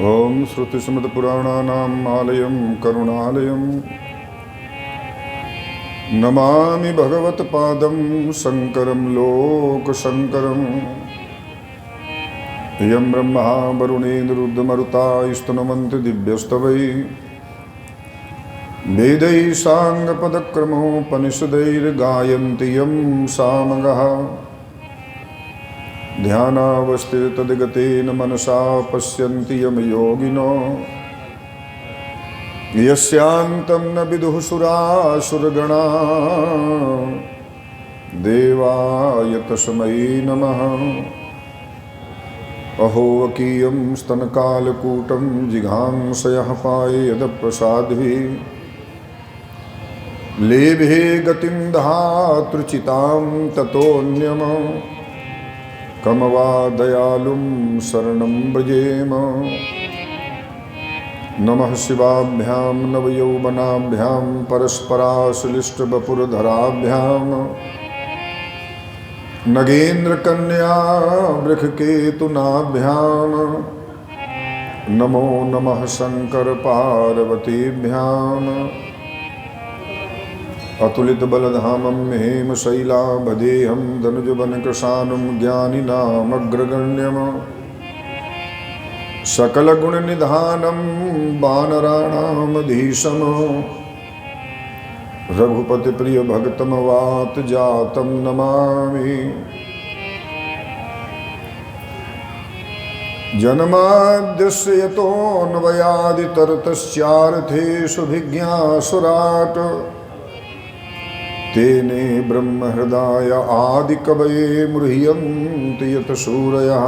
ओम श्रुतिस्मृतिपुराणानाम् आलयं करुणालयं नमामि भगवत्पादं शङ्करं लोकशङ्करम्। यं ब्रह्मा वरुणेन्द्रुद्रमरुतास्तुनमन्ति दिव्यस्तवैः वेदैः साङ्गपदक्रमोपनिषदैर्गायन्ति यं सामगाः। ध्यानावस्थितदिगतेन मनसा पश्यन्ति यं योगिनो यस्यान्तं न विदुः सुरासुरगणा। देवाय तस्मै नमः। अहो वकीयं स्तनकालकूटं जिघांसयः पाययदप्रसाद्भिः लेभे गतिं धातृचितां ततोऽन्यम् कमवा दयालुं शरणं व्रजेम। नमः शिवाभ्यां नवयौवनाभ्यां परस्पराश्लिष्टवपुरधराभ्यां नगेन्द्रकन्या वृषकेतुनाभ्यां नमो नमः शङ्कर पार्वतीभ्याम्। अतुलितबलधामं हेमशैलाभदेहं धनुजवनकृशानुं ज्ञानिनामग्रगण्यं सकलगुणनिधानं वानराणामधीशं रघुपतिप्रियभक्तमवातजातं नमामि। जन्माद्यस्य यतोऽन्वयादितरतश्चार्थेषु भिज्ञासुराट् तेने ब्रह्महृदाय आदिकवये मुह्यन्ति यत सूरयः।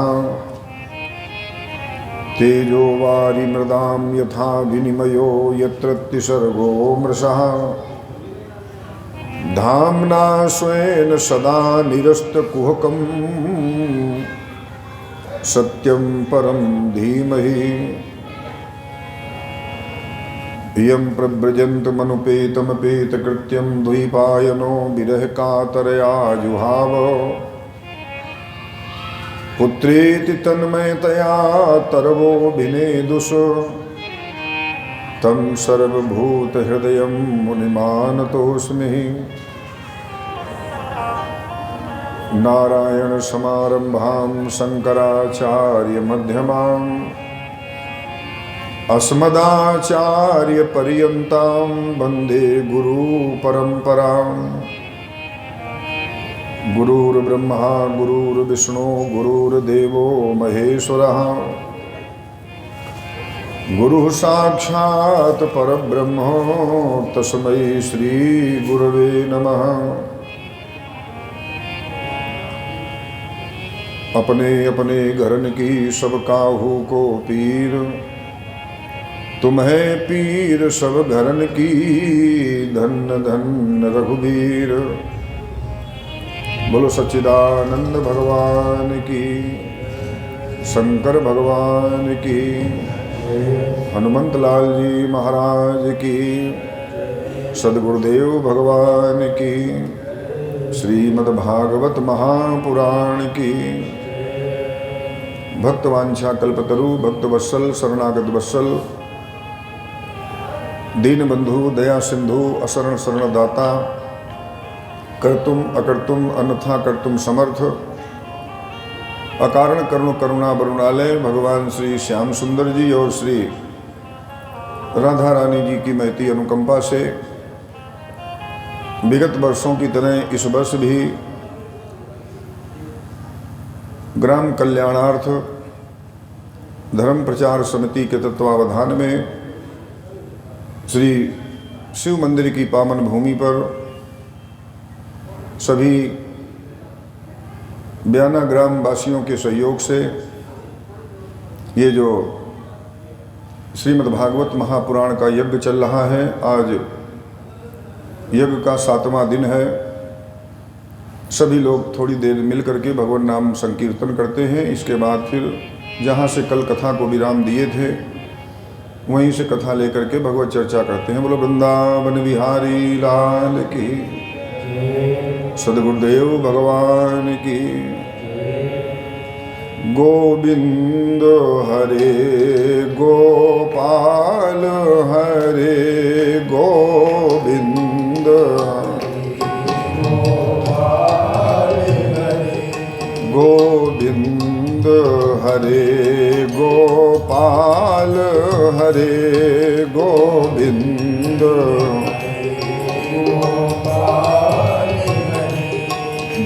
तेजो वारिमृदां यथा विनिमयो यत्र त्रिसर्गो मृषः। धाम्ना स्वेन सदा निरस्तकुहकं सत्यं परं धीमहि। इयं प्रव्रजन्तमनुपेतमपेतकृत्यं द्वैपायनो विरहकातरया जुहाव। पुत्रेति तन्मयतया तरवो भिनेदुष तं सर्वभूतहृदयं मुनिमानतोऽस्मि। नारायणसमारम्भां शङ्कराचार्यमध्यमाम् अस्मदाचार्यपर्यन्तां वन्दे गुरुपरम्पराम्। गुरुर्ब्रह्मा गुरुर्विष्णु गुरुर्देवो महेश्वरः गुरुः साक्षात् परब्रह्म तस्मै श्रीगुरवे नमः। अपने अपने घरन की सब काहू को पीर तुम्हें पीर सब घरन की धन्य धन्य रघुबीर। बोलो सच्चिदानंद भगवान की, शंकर भगवान की, हनुमंत लाल जी महाराज की, सद्गुरुदेव भगवान की, श्रीमद्भागवत महापुराण की। भक्तवांछा कल्पतरु भक्तवत्सल शरणागत वत्सल दीनबंधु दया सिंधु अशरण शरणदाता कर्तुम अकर्तुम अन्यथा कर्तुम समर्थ अकारण करुण करुणा वरुणालय भगवान श्री श्याम सुंदर जी और श्री राधा रानी जी की महती अनुकंपा से विगत वर्षों की तरह इस वर्ष भी ग्राम कल्याणार्थ धर्म प्रचार समिति के तत्वावधान में श्री शिव मंदिर की पावन भूमि पर सभी ब्याना ग्राम वासियों के सहयोग से ये जो श्रीमद्भागवत महापुराण का यज्ञ चल रहा है, आज यज्ञ का 7वां दिन है। सभी लोग थोड़ी देर मिल करके भगवान नाम संकीर्तन करते हैं। इसके बाद फिर जहाँ से कल कथा को विराम दिए थे वहीं से कथा लेकर के भगवत चर्चा करते हैं। बोलो वृंदावन बिहारी लाल की, सद्गुरुदेव भगवान की। गोविंद हरे गोपाल हरे गोविंद गोविंद हरे गोपाल हरे गोविंद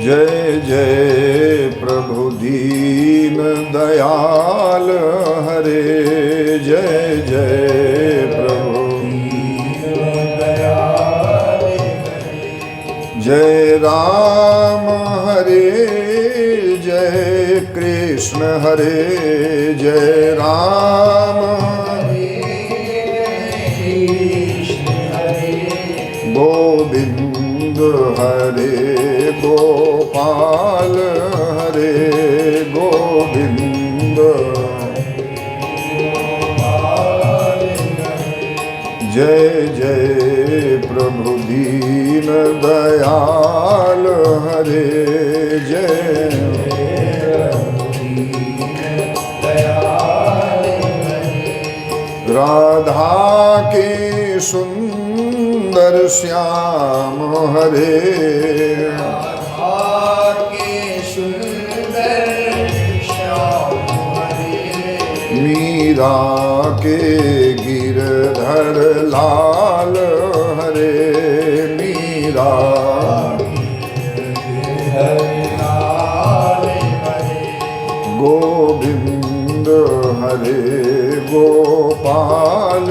जय जय प्रभु दीन दयाल हरे जय जय प्रभु जय राम हरे जय कृष्ण हरे जय राम गोविंद हरे गोपाल हरे गोविंद जय जय प्रभु दीन दयाल हरे जय राधा के सुंदर श्याम हरे मीरा के गिरधर लाल हरे मीरा गोविंद हरे गोपाल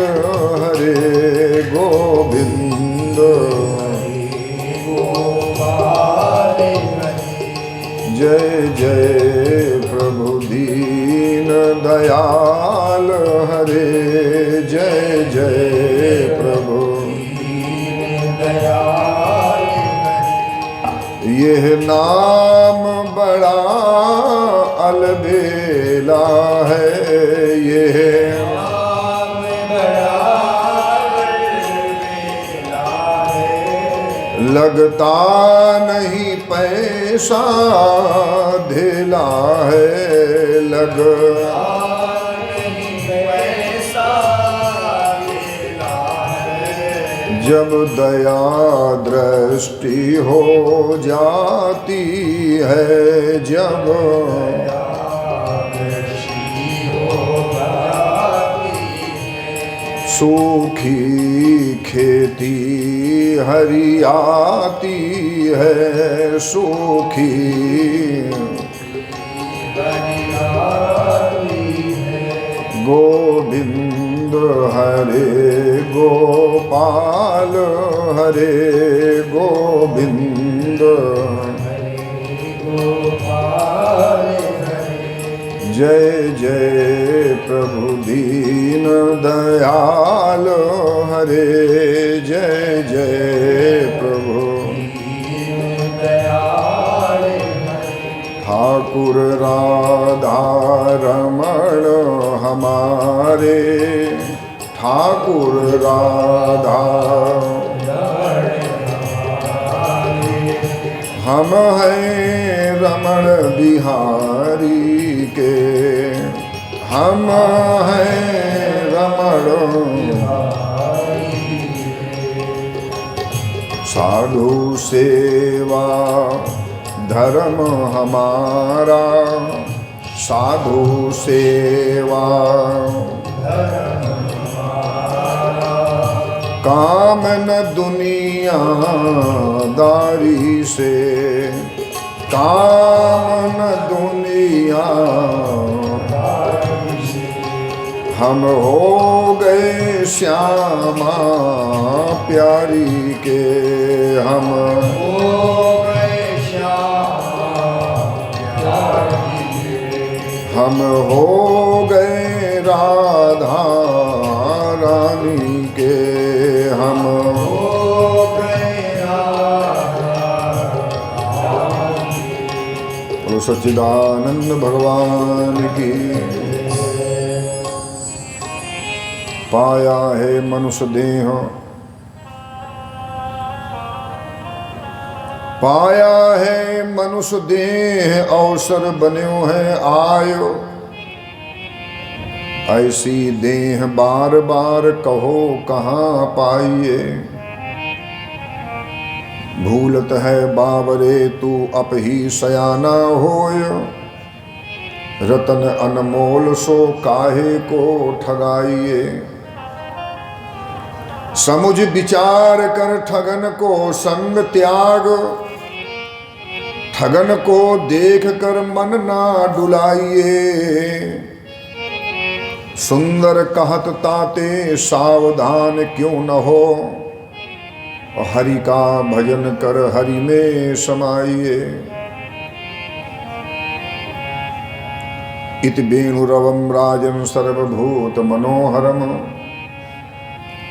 हरे गोविंद जय जय प्रभु दीन दयाल हरे जय जय प्रभु यह नाम बड़ा अलबेला है यह नाम बड़ा अलबेला है लगता नहीं पैसा ढेला है लगता नहीं पैसा ढेला है जब दया दृष्टि हो जाती है जब सूखी खेती हरियाती है सूखी गोविंद हरे गोपाल हरे गोविंद जय जय प्रभु दीन दयाल हरे जय जय प्रभु ठाकुर राधा रमण हमारे ठाकुर राधा हम हैं रमण बिहारी के हम हैं रमण साधु सेवा धर्म हमारा साधु सेवा काम न दुनियादारी से काम न दुनिया हम हो गए श्यामा प्यारी के हम हो गए श्यामा प्यारी हम हो गए राधा रानी के हम हो गए राधा सच्चिदानंद भगवान की पाया है मनुष्य देह पाया है मनुष्य देह अवसर बन्यो है आयो, ऐसी देह बार बार कहो कहाँ पाइए। भूलत है बाबरे तू अप ही सयाना होय, रतन अनमोल सो काहे को ठगाइए। समुझ विचार कर ठगन को संग त्याग, ठगन को देख कर मन ना डुलाइए। सुंदर कहत ताते सावधान क्यों न हो, हरि का भजन कर हरि में समाइए। इति वेणुरवं राजन् सर्वभूत मनोहरम्,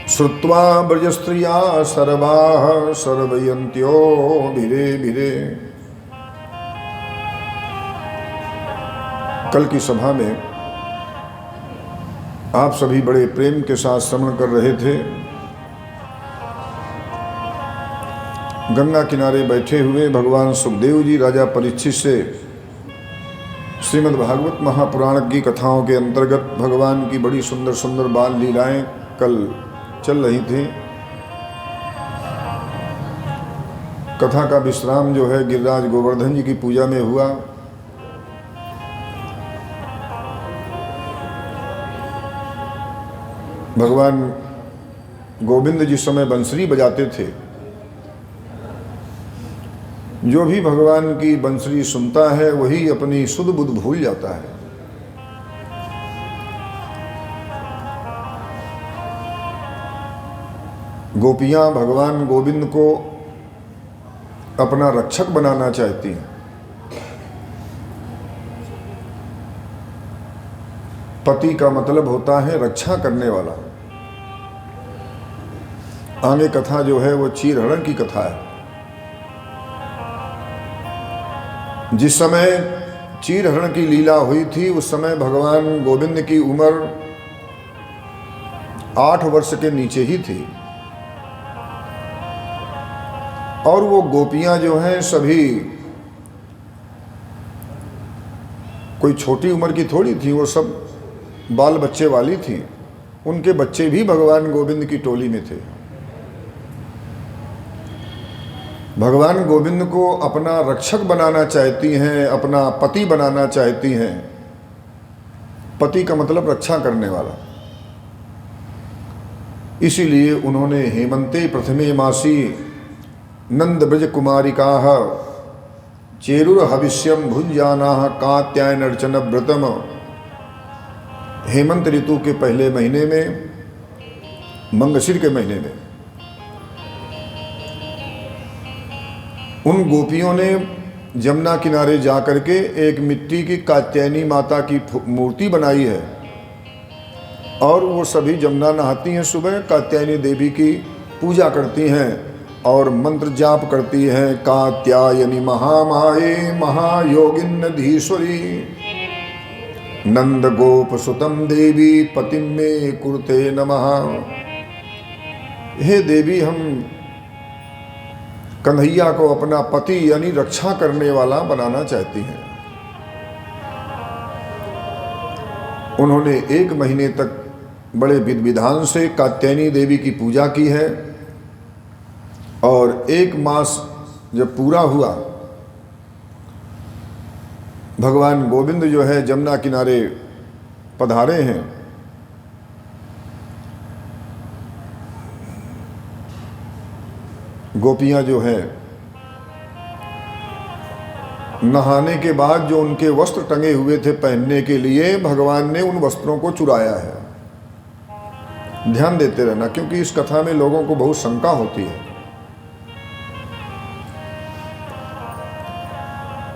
श्रुत्वा ब्रजस्त्रिया सर्वाः सर्वयन्त्यो भिरे भिरे। कल की सभा में आप सभी बड़े प्रेम के साथ श्रवण कर रहे थे। गंगा किनारे बैठे हुए भगवान सुखदेव जी राजा परीक्षित से श्रीमद् भागवत महापुराण की कथाओं के अंतर्गत भगवान की बड़ी सुंदर सुंदर बाल लीलाएं कल चल रही थी। कथा का विश्राम जो है गिरिराज गोवर्धन जी की पूजा में हुआ। भगवान गोविंद जिस समय बंसरी बजाते थे, जो भी भगवान की बंसरी सुनता है वही अपनी सुध बुध भूल जाता है। गोपियां भगवान गोविंद को अपना रक्षक बनाना चाहती हैं। पति का मतलब होता है रक्षा करने वाला। आगे कथा जो है वो चीरहरण की कथा है। जिस समय चीरहरण की लीला हुई थी उस समय भगवान गोविंद की उम्र 8 वर्ष के नीचे ही थी, और वो गोपियां जो हैं सभी कोई छोटी उम्र की थोड़ी थी, वो सब बाल बच्चे वाली थी। उनके बच्चे भी भगवान गोविंद की टोली में थे। भगवान गोविंद को अपना रक्षक बनाना चाहती हैं, अपना पति बनाना चाहती हैं। पति का मतलब रक्षा करने वाला। इसीलिए उन्होंने हेमंते प्रथमे मासी नंद ब्रज कुमारिकाः चेरुर हविष्यम भुंजानाः कात्यायन अर्चन व्रतम। हेमंत ऋतु के पहले महीने में, मंगशीर के महीने में, उन गोपियों ने जमुना किनारे जाकर के एक मिट्टी की कात्यायनी माता की मूर्ति बनाई है, और वो सभी जमुना नहाती हैं। सुबह कात्यायनी देवी की पूजा करती हैं और मंत्र जाप करती हैं। कात्यायनी महामाये महायोगिन्नधीश्वरी नंद गोप सुतम देवी पतिम में कुरुते नमः। हे देवी, हम कन्हैया को अपना पति यानी रक्षा करने वाला बनाना चाहती हैं। उन्होंने 1 महीने तक बड़े विधि विधान से कात्यायनी देवी की पूजा की है, और 1 मास जब पूरा हुआ, भगवान गोविंद जो है जमुना किनारे पधारे हैं। गोपियां जो है नहाने के बाद जो उनके वस्त्र टंगे हुए थे पहनने के लिए, भगवान ने उन वस्त्रों को चुराया है। ध्यान देते रहना, क्योंकि इस कथा में लोगों को बहुत शंका होती है।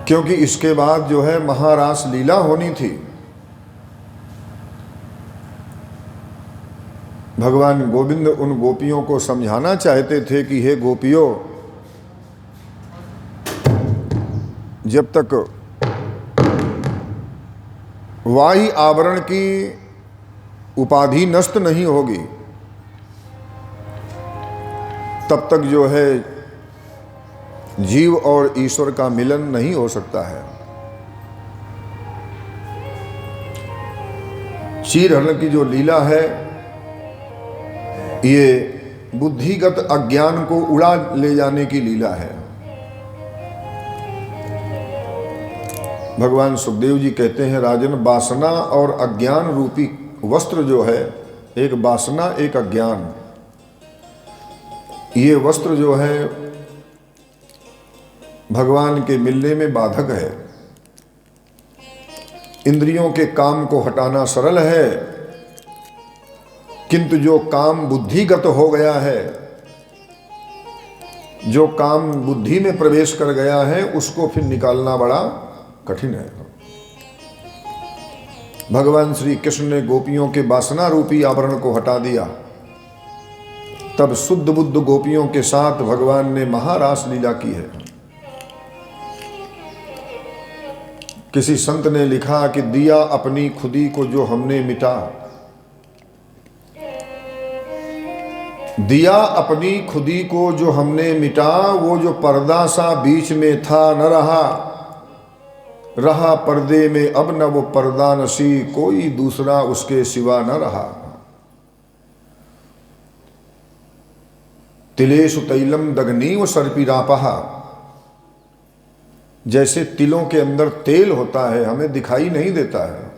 क्योंकि इसके बाद जो है महारास लीला होनी थी। भगवान गोविंद उन गोपियों को समझाना चाहते थे कि हे गोपियों, जब तक वाही आवरण की उपाधि नष्ट नहीं होगी, तब तक जो है जीव और ईश्वर का मिलन नहीं हो सकता है। क्षीरहरण की जो लीला है ये बुद्धिगत अज्ञान को उड़ा ले जाने की लीला है। भगवान सुखदेव जी कहते हैं, राजन, वासना और अज्ञान रूपी वस्त्र जो है, एक वासना एक अज्ञान, ये वस्त्र जो है भगवान के मिलने में बाधक है। इंद्रियों के काम को हटाना सरल है, किंतु जो काम बुद्धिगत हो गया है, जो काम बुद्धि में प्रवेश कर गया है, उसको फिर निकालना बड़ा कठिन है। भगवान श्री कृष्ण ने गोपियों के वासना रूपी आवरण को हटा दिया, तब शुद्ध बुद्ध गोपियों के साथ भगवान ने महारास लीला की है। किसी संत ने लिखा कि दिया अपनी खुदी को जो हमने मिटा, दिया अपनी खुदी को जो हमने मिटा, वो जो पर्दा सा बीच में था न रहा, रहा पर्दे में अब न वो पर्दा नशी, कोई दूसरा उसके सिवा न रहा। तिलेषु तैलम दग्नीव सर्पिरापहा, जैसे तिलों के अंदर तेल होता है, हमें दिखाई नहीं देता है,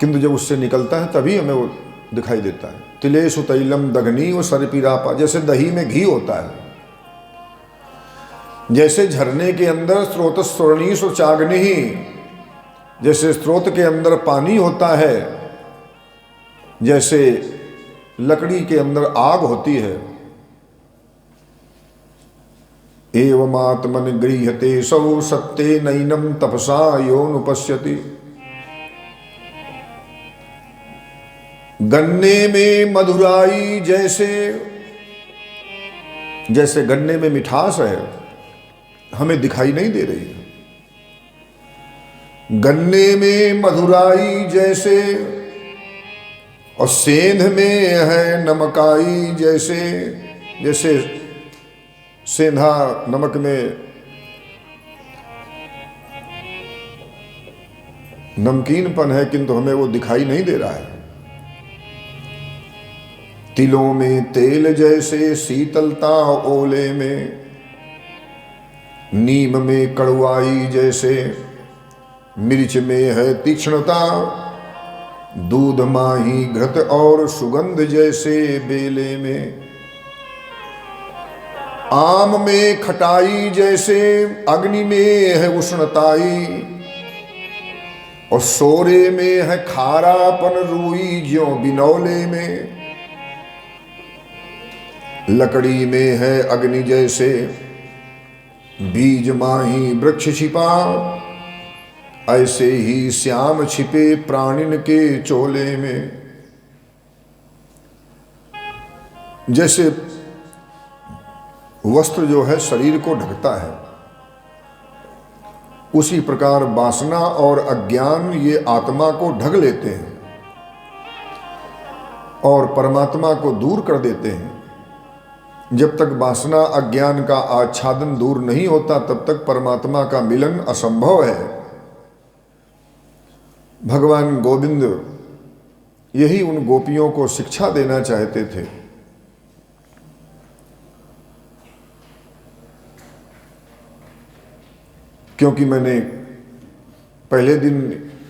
किंतु जब उससे निकलता है तभी हमें वो दिखाई देता है। तिलेषु तैलम दग्नीव सर्पिरापा, जैसे दही में घी होता है, जैसे झरने के अंदर स्रोत स्वर्णीषु चाग्निहि, जैसे स्रोत के अंदर पानी होता है, जैसे लकड़ी के अंदर आग होती है, एवमात्मन गृह्यते सौ सत्ते नैनम तपसा योनुपश्यति। गन्ने में मधुराई जैसे, जैसे गन्ने में मिठास है, हमें दिखाई नहीं दे रही है। गन्ने में मधुराई जैसे, और सेंध में है नमकाई जैसे, जैसे सेंधा नमक में नमकीनपन है, किंतु हमें वो दिखाई नहीं दे रहा है। तिलों में तेल जैसे शीतलता ओले में, नीम में कड़वाई जैसे, मिर्च में है तीक्ष्णता, दूध माही घृत और सुगंध जैसे बेले में। आम में खटाई जैसे, अग्नि में है उष्णताई, और सोरे में है खारापन रूई ज्यों बिनौले में। लकड़ी में है अग्नि जैसे, बीज माही वृक्ष छिपा, ऐसे ही श्याम छिपे प्राणिन के चोले में। जैसे वस्त्र जो है शरीर को ढकता है, उसी प्रकार वासना और अज्ञान ये आत्मा को ढक लेते हैं और परमात्मा को दूर कर देते हैं। जब तक वासना अज्ञान का आच्छादन दूर नहीं होता, तब तक परमात्मा का मिलन असंभव है। भगवान गोविंद यही उन गोपियों को शिक्षा देना चाहते थे। क्योंकि मैंने पहले दिन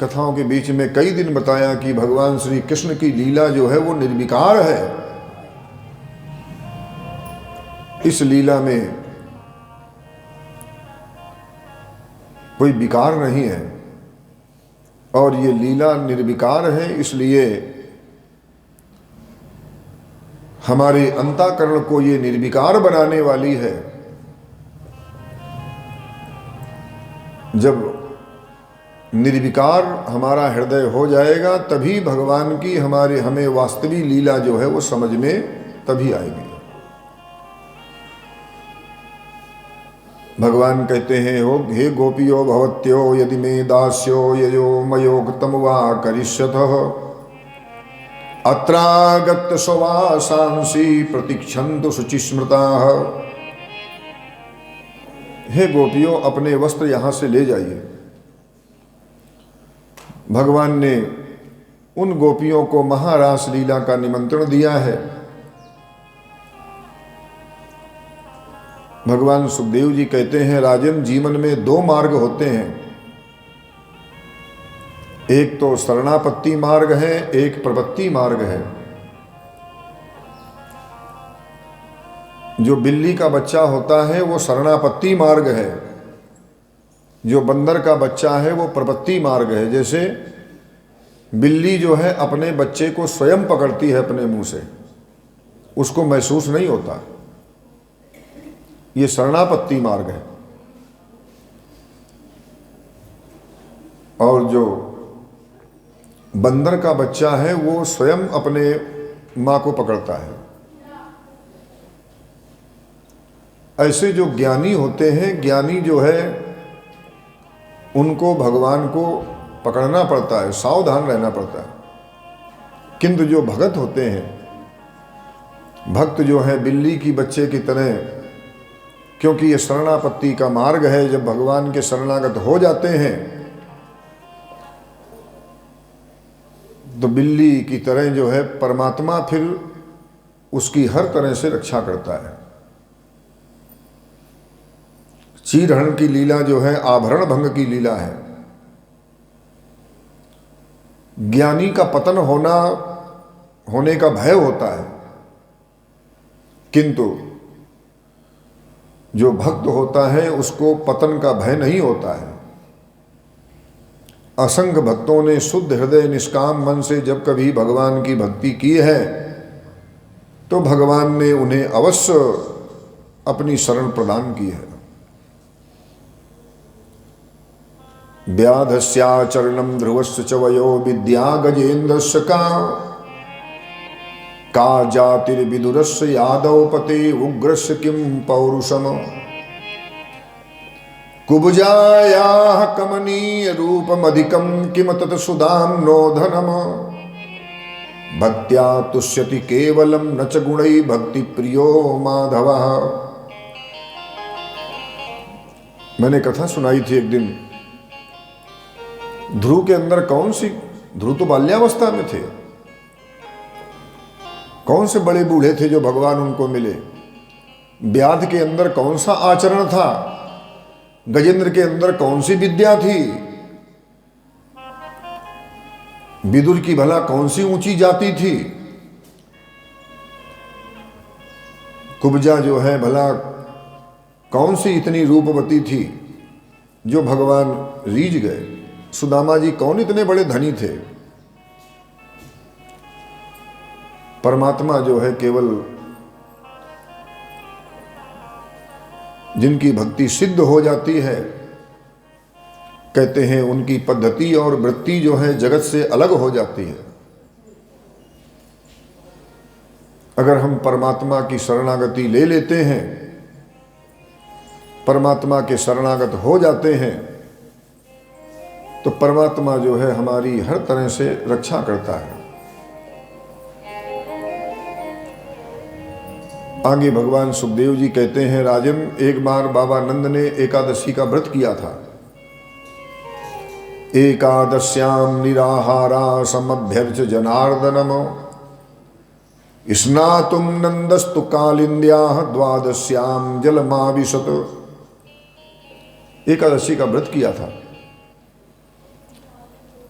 कथाओं के बीच में कई दिन बताया कि भगवान श्री कृष्ण की लीला जो है वो निर्विकार है। इस लीला में कोई विकार नहीं है, और ये लीला निर्विकार है, इसलिए हमारे अंतःकरण को ये निर्विकार बनाने वाली है। जब निर्विकार हमारा हृदय हो जाएगा, तभी भगवान की हमें वास्तविक लीला जो है वो समझ में तभी आएगी। भगवान कहते हैं, हो हे गोपियो भवत्यो यदि मे दास्यो ययो मयोक्तम वा करिष्यतः अत्रागत सवासांसी प्रतीक्षन्तु शुचिस्मृताः। हे गोपियों, अपने वस्त्र यहां से ले जाइए। भगवान ने उन गोपियों को महारास लीला का निमंत्रण दिया है। भगवान सुखदेव जी कहते हैं, राजन, जीवन में दो मार्ग होते हैं, एक तो शरणापत्ति मार्ग है, एक प्रपत्ति मार्ग है। जो बिल्ली का बच्चा होता है वो शरणापत्ति मार्ग है, जो बंदर का बच्चा है वो प्रपत्ति मार्ग है। जैसे बिल्ली जो है अपने बच्चे को स्वयं पकड़ती है अपने मुंह से, उसको महसूस नहीं होता, ये शरणापत्ति मार्ग है। और जो बंदर का बच्चा है वो स्वयं अपने मां को पकड़ता है। ऐसे जो ज्ञानी होते हैं, ज्ञानी जो है उनको भगवान को पकड़ना पड़ता है, सावधान रहना पड़ता है। किंतु जो भगत होते हैं, भक्त जो है बिल्ली की बच्चे की तरह, क्योंकि ये शरणापत्ति का मार्ग है, जब भगवान के शरणागत हो जाते हैं तो बिल्ली की तरह जो है परमात्मा फिर उसकी हर तरह से रक्षा करता है। चीरहरण की लीला जो है आभरण भंग की लीला है। ज्ञानी का पतन होने का भय होता है, किंतु जो भक्त होता है उसको पतन का भय नहीं होता है। असंख्य भक्तों ने शुद्ध हृदय निष्काम मन से जब कभी भगवान की भक्ति की है तो भगवान ने उन्हें अवश्य अपनी शरण प्रदान की है। व्याधस्याचरणं ध्रुवस्य च वयो विद्या गजेन्द्रस्य का जातिर्विदुरस्य यादव पते उग्रस्य किं पौरुषम। कुब्जायाः कमनीय रूपमधिकं किम तत् सुधां नो धनम। भक्त्या तुष्यति केवलं न च गुणैः भक्ति प्रियो माधवः। मैंने कथा सुनाई थी एक दिन, ध्रुव के अंदर कौन सी, ध्रुव तो बाल्यावस्था में थे, कौन से बड़े बूढ़े थे जो भगवान उनको मिले। व्याध के अंदर कौन सा आचरण था, गजेंद्र के अंदर कौन सी विद्या थी, विदुर की भला कौन सी ऊंची जाति थी, कुब्जा जो है भला कौन सी इतनी रूपवती थी जो भगवान रीझ गए। सुदामा जी कौन इतने बड़े धनी थे। परमात्मा जो है केवल जिनकी भक्ति सिद्ध हो जाती है, कहते हैं उनकी पद्धति और वृत्ति जो है जगत से अलग हो जाती है। अगर हम परमात्मा की शरणागति ले लेते हैं, परमात्मा के शरणागत हो जाते हैं, तो परमात्मा जो है हमारी हर तरह से रक्षा करता है। आगे भगवान सुखदेव जी कहते हैं, राजन, एक बार बाबा नंद ने एकादशी का व्रत किया था। एकादश्याम निराहारा समभ्यर्च जनार्दनम स्नातुम नंदस्तु कालिंद्या द्वादश्याम जलमाविशत। एकादशी का व्रत किया था।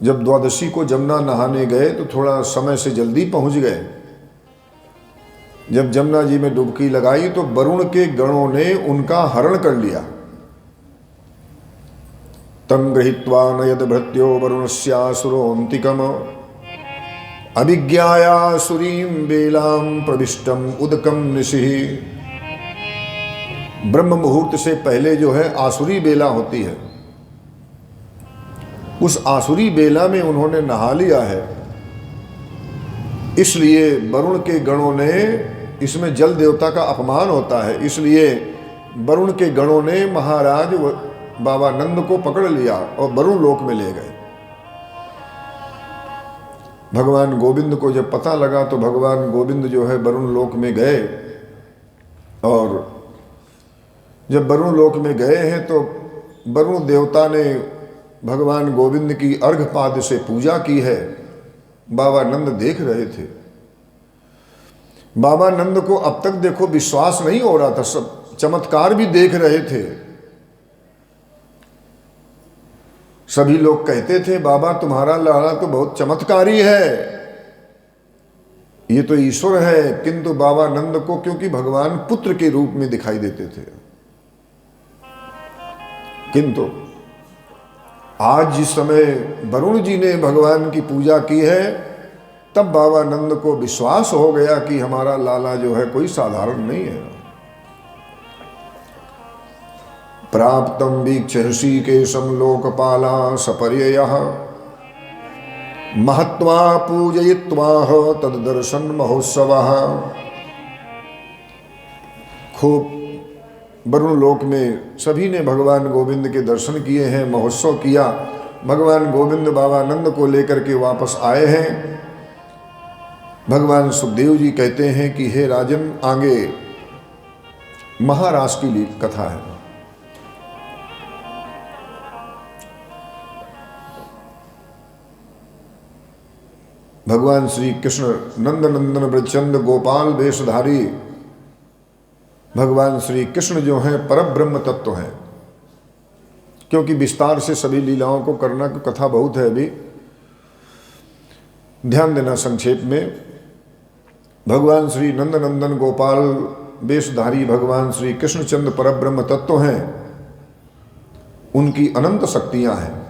जब द्वादशी को जमुना नहाने गए तो थोड़ा समय से जल्दी पहुंच गए। जब जमुना जी में डुबकी लगाई तो वरुण के गणों ने उनका हरण कर लिया। तम गृहीत्वा नयद भृत्यो वरुणस्यासुरोऽन्तिकम् अभिज्ञायासुरीं बेलां प्रविष्टम उदकम निशिः। ब्रह्म मुहूर्त से पहले जो है आसुरी बेला होती है, उस आसुरी बेला में उन्होंने नहा लिया है। इसलिए वरुण के गणों ने, इसमें जल देवता का अपमान होता है, इसलिए वरुण के गणों ने महाराज बाबा नंद को पकड़ लिया और वरुण लोक में ले गए। भगवान गोविंद को जब पता लगा तो भगवान गोविंद जो है वरुण लोक में गए, और जब वरुण लोक में गए हैं तो वरुण देवता ने भगवान गोविंद की अर्घपाद से पूजा की है। बाबा नंद देख रहे थे। बाबा नंद को अब तक देखो विश्वास नहीं हो रहा था, सब चमत्कार भी देख रहे थे। सभी लोग कहते थे बाबा तुम्हारा लाला तो बहुत चमत्कारी है, ये तो ईश्वर है, किंतु बाबा नंद को क्योंकि भगवान पुत्र के रूप में दिखाई देते थे। किंतु आज जिस समय वरुण जी ने भगवान की पूजा की है, तब बाबा नंद को विश्वास हो गया कि हमारा लाला जो है कोई साधारण नहीं है। प्राप्तम वीक्ष ऋषिकेशम लोकपाला सपर्ययः महत्वा पूजयित्वा तद दर्शन महोत्सवः। खूब वरुण लोक में सभी ने भगवान गोविंद के दर्शन किए हैं, महोत्सव किया। भगवान गोविंद बाबा नंद को लेकर के वापस आए हैं। भगवान सुखदेव जी कहते हैं कि हे राजन, आगे महारास की कथा है। भगवान श्री कृष्ण नंद नंदन ब्रजचंद गोपाल वेशधारी भगवान श्री कृष्ण जो हैं परब्रह्म तत्व हैं। क्योंकि विस्तार से सभी लीलाओं को करना की कथा बहुत है, अभी ध्यान देना संक्षेप में। भगवान श्री नंद नंदन गोपाल वेशधारी भगवान श्री कृष्णचंद्र परब्रह्म तत्व हैं, उनकी अनंत शक्तियां हैं।